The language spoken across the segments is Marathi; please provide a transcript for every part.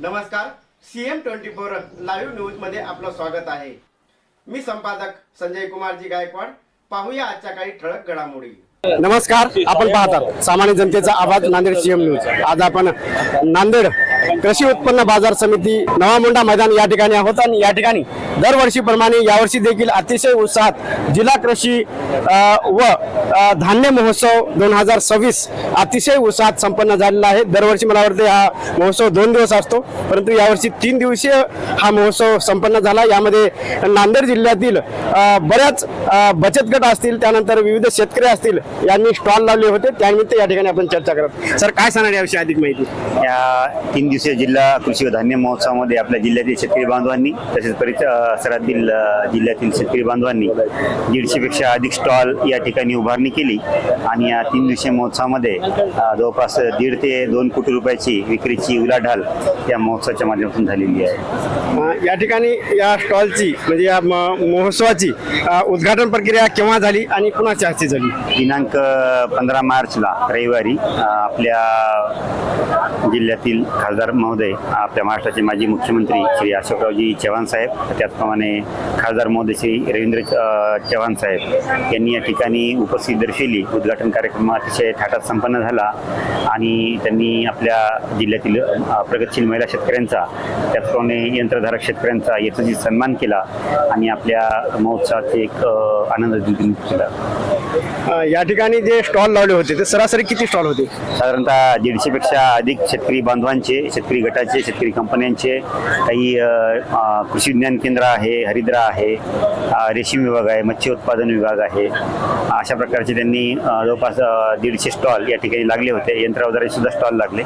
नमस्कार, CM24 लाईव्ह न्यूज मध्ये आपलं स्वागत आहे। मी संपादक संजय कुमारजी गायकवाड। पाहूया आजच्या काही ठळक घडामोडी। नमस्कार, आपण पाहतात सामान्य जनतेचा आवाज नांदेड CM न्यूज। आज आपण नांदेड कृषी उत्पन्न बाजार समिती नवा मोंढा मैदान या ठिकाणी आहोत आणि या ठिकाणी दरवर्षीप्रमाणे यावर्षी देखील अतिशय उत्साहात जिल्हा कृषी व धान्य महोत्सव 2026 अतिशय उत्साहात संपन्न झालेला आहे। दरवर्षी मला वाटते हा महोत्सव 2 दिवस असतो, परंतु यावर्षी 3 दिवसीय हा महोत्सव संपन्न झाला। यामध्ये नांदेड जिल्ह्यातील बऱ्याच बचत गट असतील, त्यानंतर विविध शेतकरी असतील यांनी स्टॉल लावले होते। त्यानिमित्त या ठिकाणी आपण चर्चा करत। सर, काय सांगणार याविषयी अधिक माहिती? या 3 दिवसीय जिल्हा कृषी व धान्य महोत्सवामध्ये आपल्या जिल्ह्यातील शेतकरी बांधवांनी तसेच परिसरातील जिल्ह्यातील शेतकरी बांधवांनी 150 पेक्षा अधिक स्टॉल या ठिकाणी उभारणी केली आणि या 3 दिवसीय महोत्सवामध्ये जवळपास 1.5 ते 2 कोटी रुपयाची विक्रीची उलाढाल या महोत्सवाच्या माध्यमातून झालेली आहे। या ठिकाणी या स्टॉलची म्हणजे या महोत्सवाची उद्घाटन प्रक्रिया केव्हा झाली आणि कुणाच्या हस्ते झाली? दिनांक 15 मार्चला रविवारी आपल्या जिल्ह्यातील खासदार महोदय, आपल्या महाराष्ट्राचे माजी मुख्यमंत्री श्री अशोकरावजी चव्हाण साहेब, त्याचप्रमाणे खासदार महोदय श्री रवींद्र चव्हाण साहेब यांनी या ठिकाणी उपस्थित दर्शवली। उद्घाटन कार्यक्रम अतिशय थाटात संपन्न झाला आणि त्यांनी आपल्या जिल्ह्यातील प्रगतशील महिला शेतकऱ्यांचा, त्याचप्रमाणे यंत्रधारक शेतकऱ्यांचा यथोचित सन्मान केला आणि आपल्या महोत्सवाचे एक आनंद द्विगुणित केला। या ठिकाणी जे स्टॉल लावले होते ते सरासरी किती स्टॉल होते? साधारणतः 150 पेक्षा अधिक शेतकरी बांधवांचे, शेतकरी गटाचे, शेतकरी कंपन्यांचे, काही कृषी विज्ञान केंद्र आहे, हरिद्रा आहे, रेशीम विभाग आहे, मत्स्य उत्पादन विभाग आहे, अशा प्रकारचे त्यांनी जवळपास 150 स्टॉल या ठिकाणी लागले होते। यंत्रअवजारे सुद्धा स्टॉल लागले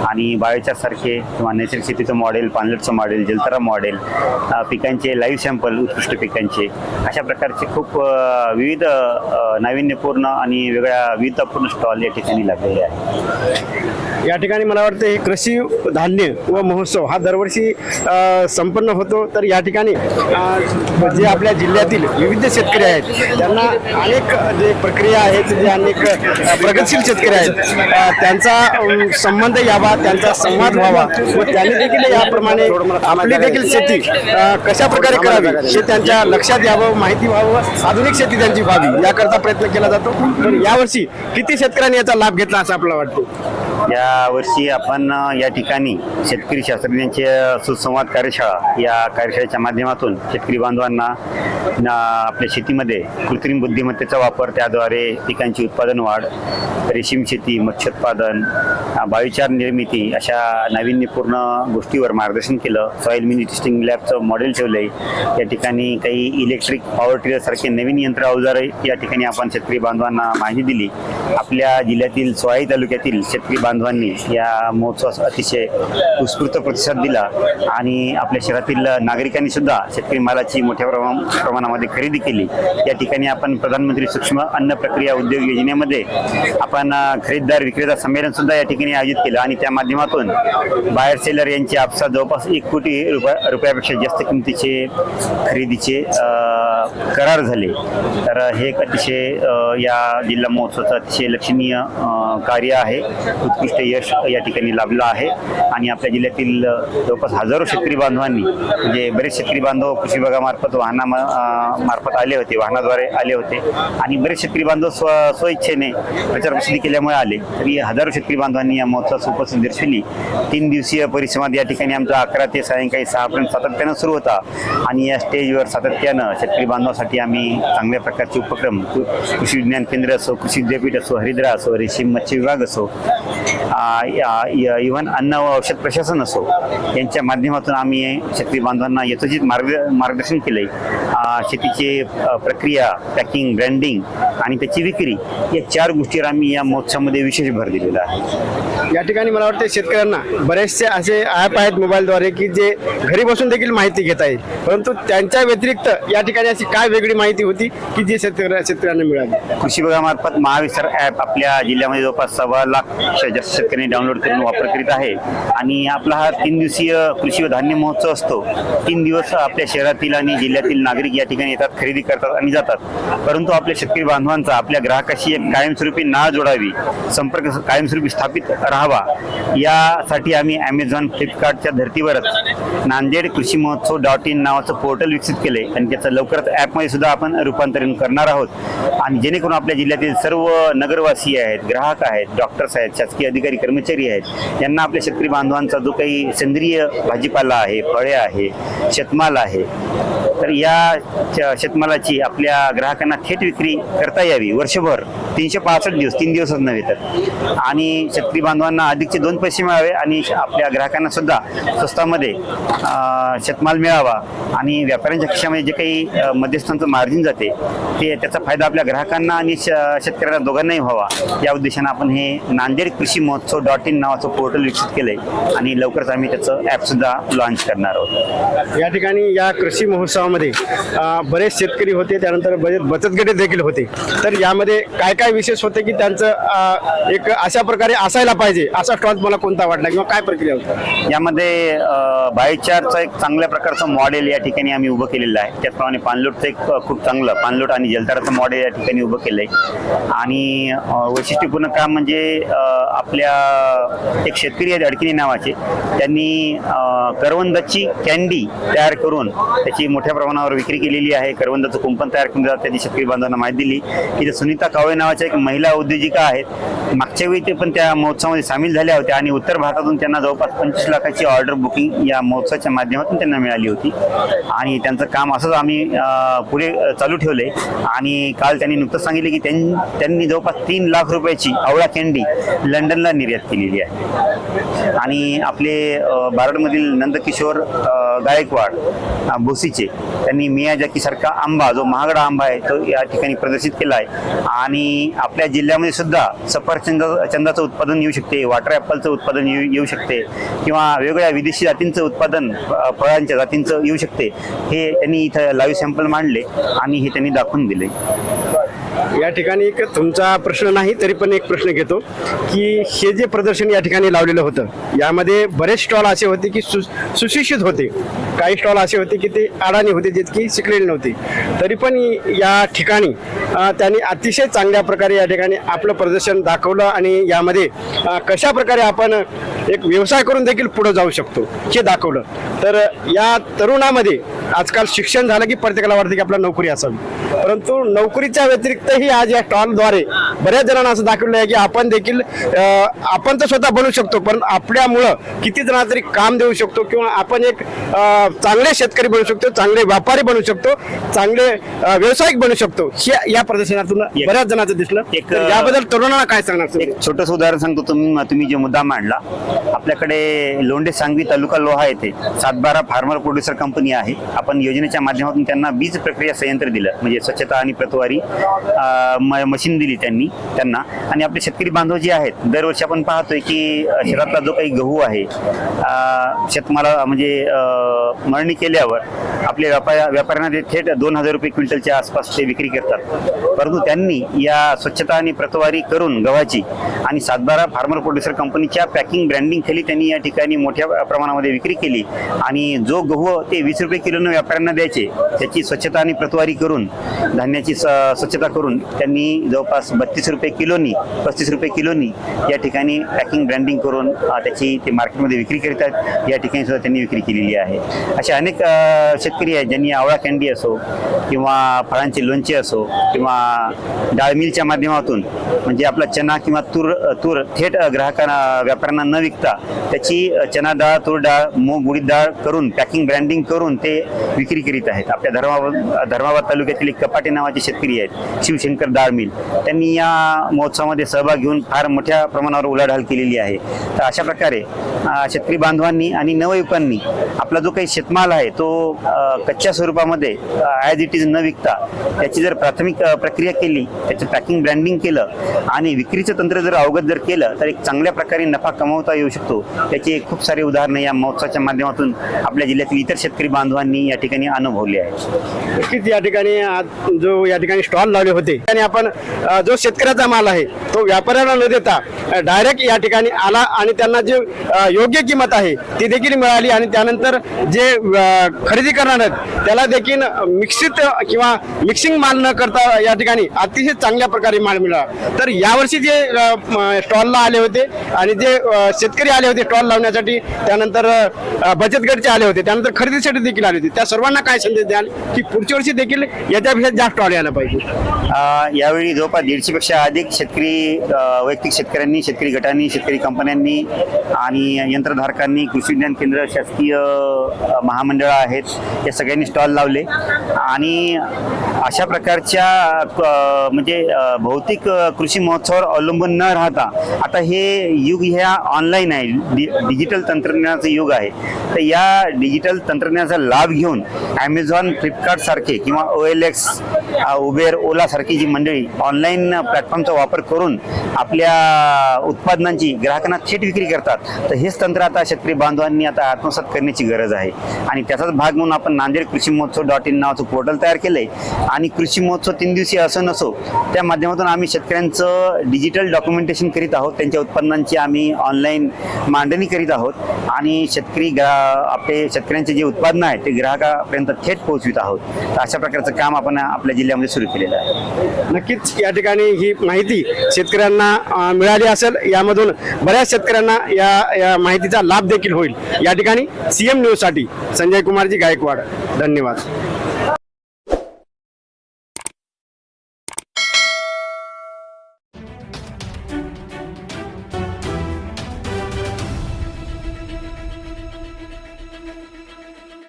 आणि बायोचार सारखे किंवा नैसर्गिक शेतीचं मॉडेल, पाणलोटचं मॉडेल, जलतरा मॉडेल, पिकांचे लाईव्ह सॅम्पल, उत्कृष्ट पिकांचे, अशा प्रकारचे खूप विविध नाविन्यपूर्ण आणि वेगळ्या विविधतापूर्ण स्टॉल या ठिकाणी लागलेले आहेत। या ठिकाणी मला वाटतं हे कृषी धान्य व महोत्सव हा दरवर्षी संपन्न होतो। तर या ठिकाणी जे आपल्या जिल्ह्यातील विविध शेतकरी आहेत त्यांना अनेक जे प्रक्रिया आहेत, जे अनेक प्रगतशील शेतकरी आहेत त्यांचा संबंध यावा, त्यांचा संवाद व्हावा व त्यांनी देखील याप्रमाणे आपली देखील शेती कशा प्रकारे करावी हे त्यांच्या लक्षात यावं, माहिती व्हावं, आधुनिक शेती त्यांची व्हावी याकरता प्रयत्न केला जातो। तर यावर्षी किती शेतकऱ्यांनी याचा लाभ घेतला असं आपल्याला वाटतं? या वर्षी आपण या ठिकाणी शेतकरी शास्त्रज्ञांचे सुसंवाद कार्यशाळा या कार्यशाळेच्या माध्यमातून शेतकरी बांधवांना आपल्या शेतीमध्ये कृत्रिम बुद्धिमत्तेचा वापर, त्याद्वारे पिकांची उत्पादन वाढ, रेशीम शेती, मत्स्योत्पादन, बायोचार निर्मिती अशा नाविन्यपूर्ण गोष्टीवर मार्गदर्शन केलं। सॉईल मिनी टेस्टिंग लॅबचं मॉडेल ठेवलंय। या ठिकाणी काही इलेक्ट्रिक पॉवर टिलर सारखे नवीन यंत्र अवजारे या ठिकाणी आपण शेतकरी बांधवांना माहिती दिली। आपल्या जिल्ह्यातील सोहाई तालुक्यातील शेतकरी बांधवांनी या महोत्सवास अतिशय उत्स्फूर्त प्रतिसाद दिला आणि आपल्या शहरातील नागरिकांनी सुद्धा शेतकरी मालाची मोठ्या प्रमाणामध्ये खरेदी केली। या ठिकाणी आपण प्रधानमंत्री सूक्ष्म अन्न प्रक्रिया उद्योग योजनेमध्ये आपण खरेदीदार विक्रेता संमेलन सुद्धा या ठिकाणी आयोजित केलं आणि त्या माध्यमातून बायर सेलर यांची आपसात जवळपास 1 कोटी रुपयापेक्षा जास्त किमतीचे खरेदीचे करार झाले। तर हे एक अतिशय या जिल्हा महोत्सवाचं अतिशय लक्षणीय कार्य आहे। उत्कृष्ट यश या ठिकाणी लाभलं आहे आणि आपल्या जिल्ह्यातील जवळपास हजारो शेतकरी बांधवांनी, म्हणजे बरेच शेतकरी बांधव कृषी विभागामार्फत वाहनामार्फत आले होते, वाहनाद्वारे आले होते आणि बरेच शेतकरी बांधव स्वइच्छेने प्रचार प्रसिद्धी केल्यामुळे आले। तरी हजारो शेतकरी बांधवांनी या महोत्सवात उपस्थिती दर्शवली। 3 दिवसीय परिसंवाद या ठिकाणी आमचा 11 ते सायंकाळी 6 पर्यंत सातत्यानं सुरू होता आणि या स्टेजवर सातत्यानं शेतकरी बांधवांसाठी आम्ही चांगल्या प्रकारचे उपक्रम, कृषी विज्ञान केंद्र असो, कृषी विद्यापीठ असो, हरिद्रा असो, रेशीम मत्स्य विभाग असो, इव्हन अन्न व औषध प्रशासन असो, यांच्या माध्यमातून आम्ही शेतकरी बांधवांना यथोचित मार्गदर्शन केले। शेतीची प्रक्रिया, पॅकिंग, ब्रँडिंग आणि त्याची विक्री या 4 गोष्टीवर आम्ही या महोत्सवामध्ये विशेष भर दिलेला आहे। या ठिकाणी मला वाटतं शेतकऱ्यांना बरेचसे असे ॲप आहेत मोबाईलद्वारे की जे घरी बसून देखील माहिती घेता येईल, परंतु त्यांच्या व्यतिरिक्त या ठिकाणी अशी काय वेगळी माहिती होती की जी शेतकऱ्यांना मिळाली? कृषी विभागामार्फत महाविस्तार ॲप आपल्या जिल्ह्यामध्ये जवळपास 1.25 लाख जास्त शेतकऱ्यांनी डाउनलोड करून वापर करीत आहे आणि आपला हा 3 दिवसीय कृषी व धान्य महोत्सव असतो। 3 दिवस आपल्या शहरातील आणि जिल्ह्यातील नागरिक या ठिकाणी येतात, खरेदी करतात आणि जातात। परंतु आपल्या शेतकरी बांधवांचा आपल्या ग्राहकाशी एक कायमस्वरूपी नाळ जोडावी, संपर्क कायमस्वरूपी स्थापित राहावा यासाठी आम्ही ॲमेझॉन फ्लिपकार्टच्या धर्तीवरच नांदेड कृषी महोत्सव .in नावाचं पोर्टल विकसित केले आणि त्याचं लवकरच ॲपमध्ये सुद्धा आपण रूपांतरण करणार आहोत. आणि जेणेकरून आपल्या जिल्ह्यातील सर्व नगरवासी आहेत, ग्राहक आहेत, डॉक्टर्स आहेत, शासकीय अधिकारी कर्मचारी आहेत, यांना आपल्या शेतकरी बांधवांचा जो काही सेंद्रिय भाजीपाला आहे, फळे आहे, शेतमाल आहे, तर या शेतमालाची आपल्या ग्राहकांना थेट विक्री करता यावी वर्षभर 365 दिवस, 3 दिवसच नव्हे तर, आणि शेतकरी बांधवांना अधिकचे 2 पैसे मिळावे आणि आपल्या ग्राहकांना सुद्धा स्वस्तामध्ये शेतमाल मिळावा आणि व्यापाऱ्यांच्या खिशामध्ये जे काही मध्यस्थांचं मार्जिन जाते ते त्याचा फायदा आपल्या ग्राहकांना आणि शेतकऱ्यांना दोघांनाही व्हावा या उद्देशानं आपण हे नांदेड कृषी महोत्सव .in नावाचं पोर्टल विकसित केलंय आणि लवकरच आम्ही त्याचं ॲप सुद्धा लॉन्च करणार आहोत. या ठिकाणी या कृषी महोत्सवामध्ये बरेच शेतकरी होते, त्यानंतर बरेच बचत गट देखील होते. तर यामध्ये काय काय विशेष होते की त्यांचं एक अशा प्रकारे असायला पाहिजे असा स्टॉल मला कोणता वाटला किंवा काय प्रक्रिया होती? यामध्ये भाईचारचं एक चांगल्या प्रकारचं मॉडेल या ठिकाणी आम्ही उभं केलेलं आहे. त्याचप्रमाणे पाणलोटचं एक खूप चांगलं पाणलोट आणि जलताराचं मॉडेल या ठिकाणी उभं केलं आहे. आणि वैशिष्ट्यपूर्ण काम म्हणजे आपल्या एक शेतकरी आहेत अडकिनी नावाचे, त्यांनी करवंदाची कॅन्डी तयार करून त्याची मोठ्या प्रमाणावर विक्री केलेली आहे. करवंदाचं कुंपण तयार करून त्यांनी शेतकरी बांधवांना माहिती दिली की सुनीता कावळे नावाच्या एक महिला उद्योजिका आहेत. मागच्या वेळी ते पण त्या महोत्सवामध्ये सामील झाल्या होत्या आणि उत्तर भारतातून त्यांना जवळपास 25 लाखाची ऑर्डर बुकिंग या महोत्सवाच्या माध्यमातून त्यांना मिळाली होती आणि त्यांचं काम असंच आम्ही पुढे चालू ठेवले. आणि काल त्यांनी नुकतंच सांगितले की त्यांनी जवळपास 3 लाख रुपयाची आवळा कॅन्डी लंडनला निर्यात केलेली आहे. आणि आपले बारडमधील नंदकिशोर गायकवाड भोसीचे, त्यांनी मियाजाकी सारखा आंबा जो महागडा आंबा आहे तो या ठिकाणी प्रदर्शित केला आहे. आणि आपल्या जिल्ह्यामध्ये सुद्धा सफरचंदाचं उत्पादन येऊ शकते, वॉटर ॲपलचं उत्पादन येऊ शकते किंवा वेगवेगळ्या विदेशी जातींचं उत्पादन फळांच्या जातींचं येऊ शकते. हे त्यांनी इथं लाईव्ह सॅम्पल मांडले आणि हे त्यांनी दाखवून दिले. या ठिकाणी एक तुमचा प्रश्न नाही तरी पण एक प्रश्न घेतो की हे जे प्रदर्शन या ठिकाणी लावलेलं होतं यामध्ये बरेच स्टॉल असे होते की सुशिक्षित होते, काही स्टॉल असे होते की ते अडाणी होते जे की शिकलेले नव्हते, तरी पण या ठिकाणी त्यांनी अतिशय चांगल्या प्रकारे या ठिकाणी आपलं प्रदर्शन दाखवलं आणि यामध्ये कशा प्रकारे आपण एक व्यवसाय करून देखील पुढे जाऊ शकतो हे दाखवलं. तर या तरुणामध्ये आजकाल शिक्षण झालं की प्रत्येकाला वाटतं की आपल्याला नोकरी असावी, परंतु नोकरीच्या व्यतिरिक्तही आज या स्टॉलद्वारे बऱ्याच जणांना असं दाखवलं आहे की आपण देखील आपण तर स्वतः बनू शकतो, पण आपल्यामुळं किती जणांना तरी काम देऊ शकतो किंवा आपण एक चांगले शेतकरी बनू शकतो, चांगले व्यापारी बनू शकतो, चांगले व्यावसायिक बनू शकतो. हे या प्रदर्शनातून बऱ्याच जणांचं दिसलं. याबद्दल तरुणांना काय सांगणार? एक छोटंसं उदाहरण सांगतो. तुम्ही जो मुद्दा मांडला, आपल्याकडे लोंढे सांगवी तालुका लोहा येथे 7/12 फार्मर प्रोड्युसर कंपनी आहे. आपण योजनेच्या माध्यमातून त्यांना बीज प्रक्रिया संयंत्र दिलं, म्हणजे स्वच्छता आणि प्रतवारी मशीन दिली त्यांना. आणि आपले शेतकरी बांधव जे आहेत, दरवर्षी आपण पाहतोय की शहरातला जो काही गहू आहे शेतमाला म्हणजे मळणी केल्यावर आपले व्यापाऱ्यांना ते थेट 2,000 रुपये क्विंटलच्या आसपास ते विक्री करतात. परंतु त्यांनी या स्वच्छता आणि प्रतवारी करून गव्हाची आणि 7/12 फार्मर प्रोड्युसर कंपनीच्या पॅकिंग ब्रँडिंग खाली त्यांनी या ठिकाणी मोठ्या प्रमाणामध्ये विक्री केली. आणि जो गहू ते 20 रुपये किलोनं व्यापाऱ्यांना द्यायचे, त्याची स्वच्छता आणि प्रतवारी करून धान्याची स्वच्छता करून त्यांनी जवळपास 32 रुपये किलोनी 35 रुपये किलोनी या ठिकाणी पॅकिंग ब्रँडिंग करून त्याची ते मार्केटमध्ये विक्री करीत आहेत. या ठिकाणी सुद्धा त्यांनी विक्री केलेली आहे. असे अनेक शेतकरी आहेत ज्यांनी आवळा कॅन्डी असो किंवा फळांचे लोणचे असो किंवा डाळ मिलच्या माध्यमातून म्हणजे आपला चना किंवा तूर थेट ग्राहकांना व्यापाऱ्यांना न विकता त्याची चना डाळ, तूर डाळ, मूग, उडीद डाळ करून पॅकिंग ब्रँडिंग करून ते विक्री करीत आहेत. आपल्या धर्माबाद तालुक्यातील एक कपाटे नावाचे शेतकरी आहेत, शिवशंकर डाळ मिल, त्यांनी या महोत्सवामध्ये सहभाग घेऊन फार मोठ्या प्रमाणावर उलाढाल केलेली आहे. तर अशा प्रकारे शेतकरी बांधवांनी आणि नवयुवकांनी आपला जो काही शेतमाल आहे तो कच्च्या स्वरूपामध्ये ॲज इट इज न विकता त्याची जर प्राथमिक प्रक्रिया केली, त्याचं पॅकिंग ब्रँडिंग केलं आणि विक्रीचं तंत्र जर अवगत जर केलं तर एक चांगल्या प्रकारे नफा कमवता येऊ शकतो. त्याची खूप सारे उदाहरणं या महोत्सवाच्या माध्यमातून आपल्या जिल्ह्यातील इतर शेतकरी बांधवांनी या ठिकाणी अनुभवली आहे. नक्कीच या ठिकाणी आज जो या ठिकाणी स्टॉल लावले होते आणि आपण जो शेतकऱ्याचा माल आहे तो व्यापाऱ्यांना न देता डायरेक्ट या ठिकाणी आला आणि त्यांना जे योग्य किंमत आहे ती देखील मिळाली आणि त्यानंतर जे खरेदी करणार आहेत त्याला देखील मिक्सित किंवा मिक्सिंग माल न करता या ठिकाणी अतिशय चांगल्या प्रकारे माल मिळाला. तर यावर्षी जे स्टॉलला आले होते आणि जे शेतकरी आले होते स्टॉल लावण्यासाठी, त्यानंतर बचत गटचे आले होते, त्यानंतर खरेदीसाठी देखील आले होते, त्या सर्वांना काय संदेश द्याल की पुढच्या वर्षी देखील याच्यापेक्षा जास्त स्टॉल यायला पाहिजे? यावेळी जवळपास 150 पेक्षा अधिक शेतकरी वैयक्तिक शेतकऱ्यांनी, शेतकरी गटांनी, शेतकरी कंपन्यांनी आणि यंत्रधारकांनी, कृषी विज्ञान केंद्र, शासकीय महामंडळं आहेत या सगळ्यांनी स्टॉल लावले आणि अशा प्रकारच्या म्हणजे भौतिक कृषी महोत्सवावर अवलंबून न राहता आता हे युग ह्या ऑनलाईन आहे, डिजिटल तंत्रज्ञानाचं युग आहे. तर या डिजिटल तंत्रज्ञानाचा लाभ घेऊन ॲमेझॉन, फ्लिपकार्ट सारखे किंवा OLX, उबेर, ओला सारखी जी मंडळी ऑनलाईन प्लॅटफॉर्मचा वापर करून आपल्या उत्पादनांची ग्राहकांना थेट विक्री करतात, तर हेच तंत्र आता शेतकरी बांधवांनी आता आत्मसात करण्याची गरज आहे. आणि त्याचाच भाग म्हणून आपण नांदेड कृषी महोत्सव .in नावाचं पोर्टल तयार केलंय आणि कृषी महोत्सव 3 दिवसीय असं नसो त्या माध्यमातून आम्ही शेतकऱ्यांचं डिजिटल डॉक्युमेंटेशन करीत आहोत, त्यांच्या उत्पन्नांची आम्ही ऑनलाईन मांडणी करीत आहोत आणि आपले शेतकऱ्यांचे जे उत्पादनं आहेत ते ग्राहकापर्यंत थेट पोहोचवित आहोत. तर अशा प्रकारचं काम आपण आपल्या जिल्ह्यामध्ये सुरू केलेलं आहे. नक्कीच या ठिकाणी ही माहिती शेतकऱ्यांना मिळाली असेल, यामधून बऱ्याच शेतकऱ्यांना या माहितीचा लाभ देखील होईल. या ठिकाणी CM न्यूज साठी संजय कुमारजी गायकवाड, धन्यवाद.